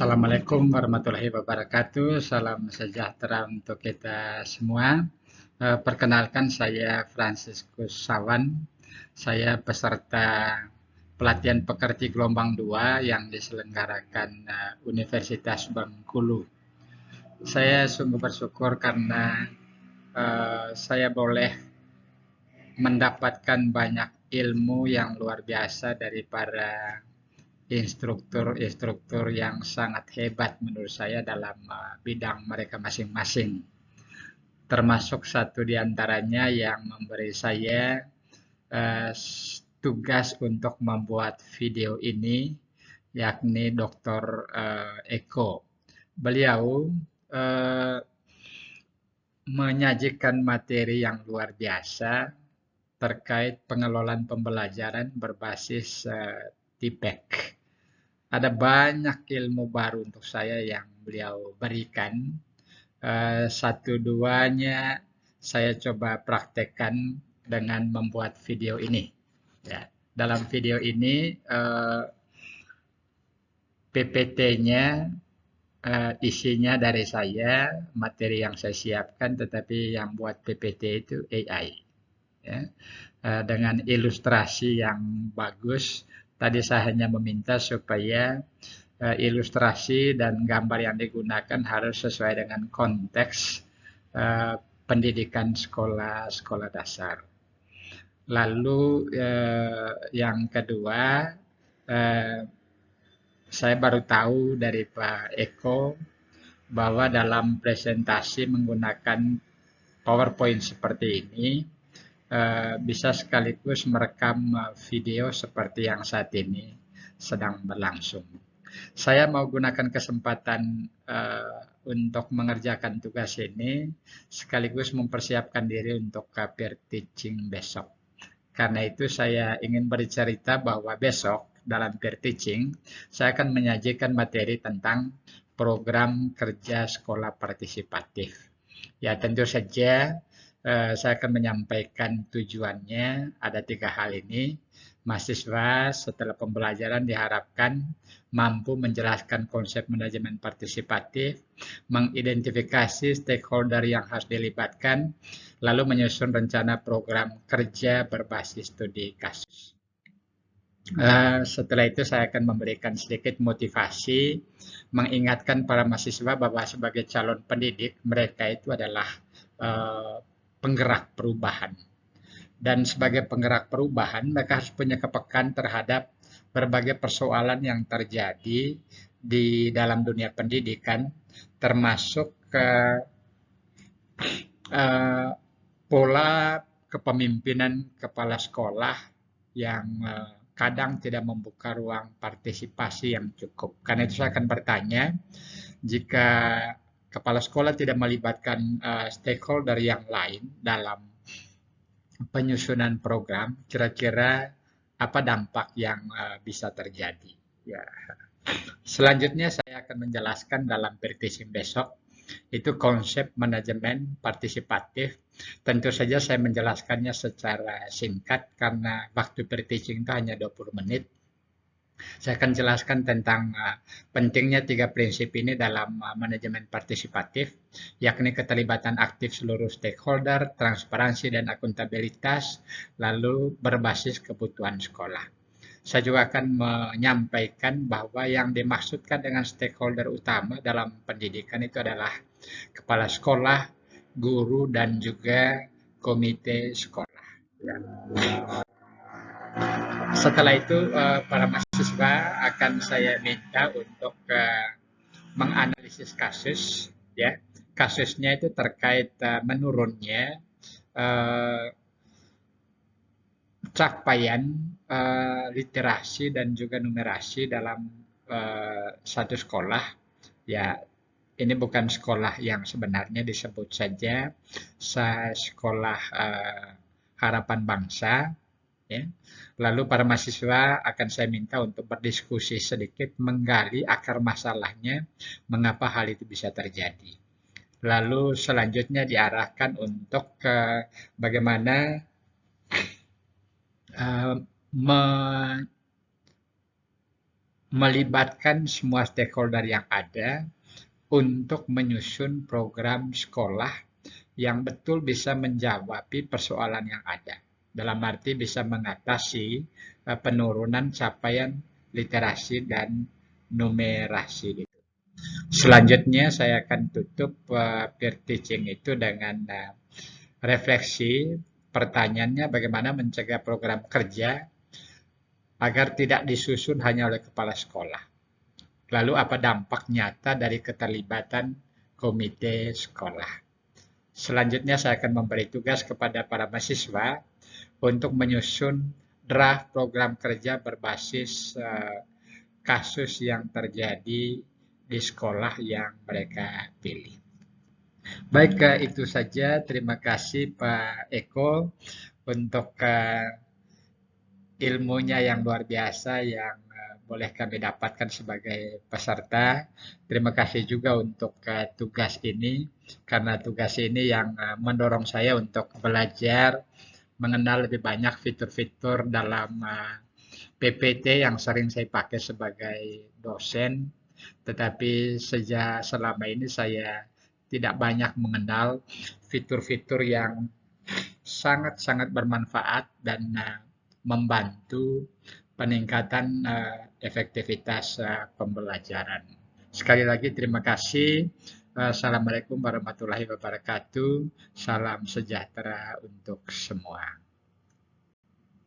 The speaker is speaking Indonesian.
Assalamualaikum warahmatullahi wabarakatuh. Salam sejahtera untuk kita semua. Perkenalkan saya Franciscus Sawan. Saya peserta pelatihan pekerti gelombang 2 yang diselenggarakan Universitas Bengkulu. Saya sungguh bersyukur karena saya boleh mendapatkan banyak ilmu yang luar biasa dari para instruktur yang sangat hebat menurut saya dalam bidang mereka masing-masing. Termasuk satu di antaranya yang memberi saya tugas untuk membuat video ini, yakni Dr. Eko. Beliau menyajikan materi yang luar biasa terkait pengelolaan pembelajaran berbasis TPEC. Ada banyak ilmu baru untuk saya yang beliau berikan. Satu duanya saya coba praktekkan dengan membuat video ini. Ya, dalam video ini PPT-nya isinya dari saya, materi yang saya siapkan, tetapi yang buat PPT itu AI. Ya, dengan ilustrasi yang bagus. Tadi saya hanya meminta supaya ilustrasi dan gambar yang digunakan harus sesuai dengan konteks pendidikan sekolah dasar. Lalu yang kedua, saya baru tahu dari Pak Eko bahwa dalam presentasi menggunakan PowerPoint seperti ini bisa sekaligus merekam video seperti yang saat ini sedang berlangsung. Saya mau gunakan kesempatan untuk mengerjakan tugas ini sekaligus mempersiapkan diri untuk peer teaching besok. Karena itu saya ingin bercerita bahwa besok dalam peer teaching saya akan menyajikan materi tentang program kerja sekolah partisipatif. Ya, tentu saja saya akan menyampaikan tujuannya. Ada 3 hal ini. Mahasiswa setelah pembelajaran diharapkan mampu menjelaskan konsep manajemen partisipatif, mengidentifikasi stakeholder yang harus dilibatkan, lalu menyusun rencana program kerja berbasis studi kasus. Setelah itu saya akan memberikan sedikit motivasi, mengingatkan para mahasiswa bahwa sebagai calon pendidik mereka itu adalah penggerak perubahan. Dan sebagai penggerak perubahan, mereka harus punya kepekaan terhadap berbagai persoalan yang terjadi di dalam dunia pendidikan, termasuk pola kepemimpinan kepala sekolah yang kadang tidak membuka ruang partisipasi yang cukup. Karena itu saya akan bertanya, jika kepala sekolah tidak melibatkan stakeholder yang lain dalam penyusunan program, kira-kira apa dampak yang bisa terjadi? Ya. Selanjutnya saya akan menjelaskan dalam peer teaching besok itu konsep manajemen partisipatif. Tentu saja saya menjelaskannya secara singkat karena waktu peer teaching itu hanya 20 menit. Saya akan jelaskan tentang pentingnya 3 prinsip ini dalam manajemen partisipatif, yakni keterlibatan aktif seluruh stakeholder, transparansi dan akuntabilitas, lalu berbasis kebutuhan sekolah. Saya juga akan menyampaikan bahwa yang dimaksudkan dengan stakeholder utama dalam pendidikan itu adalah kepala sekolah, guru, dan juga komite sekolah. Ya. Setelah itu para mahasiswa akan saya minta untuk menganalisis kasus, ya. Kasusnya itu terkait menurunnya capaian literasi dan juga numerasi dalam satu sekolah. Ya, ini bukan sekolah yang sebenarnya, disebut saja sekolah harapan bangsa. Ya. Lalu para mahasiswa akan saya minta untuk berdiskusi sedikit, menggali akar masalahnya, mengapa hal itu bisa terjadi. Lalu selanjutnya diarahkan untuk bagaimana melibatkan semua stakeholder yang ada untuk menyusun program sekolah yang betul bisa menjawab persoalan yang ada. Dalam arti bisa mengatasi penurunan capaian literasi dan numerasi gitu. Selanjutnya saya akan tutup peer teaching itu dengan refleksi pertanyaannya bagaimana mencegah program kerja agar tidak disusun hanya oleh kepala sekolah. Lalu apa dampak nyata dari keterlibatan komite sekolah. Selanjutnya saya akan memberi tugas kepada para mahasiswa untuk menyusun draft program kerja berbasis kasus yang terjadi di sekolah yang mereka pilih. Baik, itu saja. Terima kasih Pak Eko untuk ilmunya yang luar biasa yang boleh kami dapatkan sebagai peserta. Terima kasih juga untuk tugas ini, karena tugas ini yang mendorong saya untuk belajar mengenal lebih banyak fitur-fitur dalam PPT yang sering saya pakai sebagai dosen, tetapi selama ini saya tidak banyak mengenal fitur-fitur yang sangat-sangat bermanfaat dan membantu peningkatan efektivitas pembelajaran. Sekali lagi terima kasih. Assalamualaikum warahmatullahi wabarakatuh. Salam sejahtera untuk semua.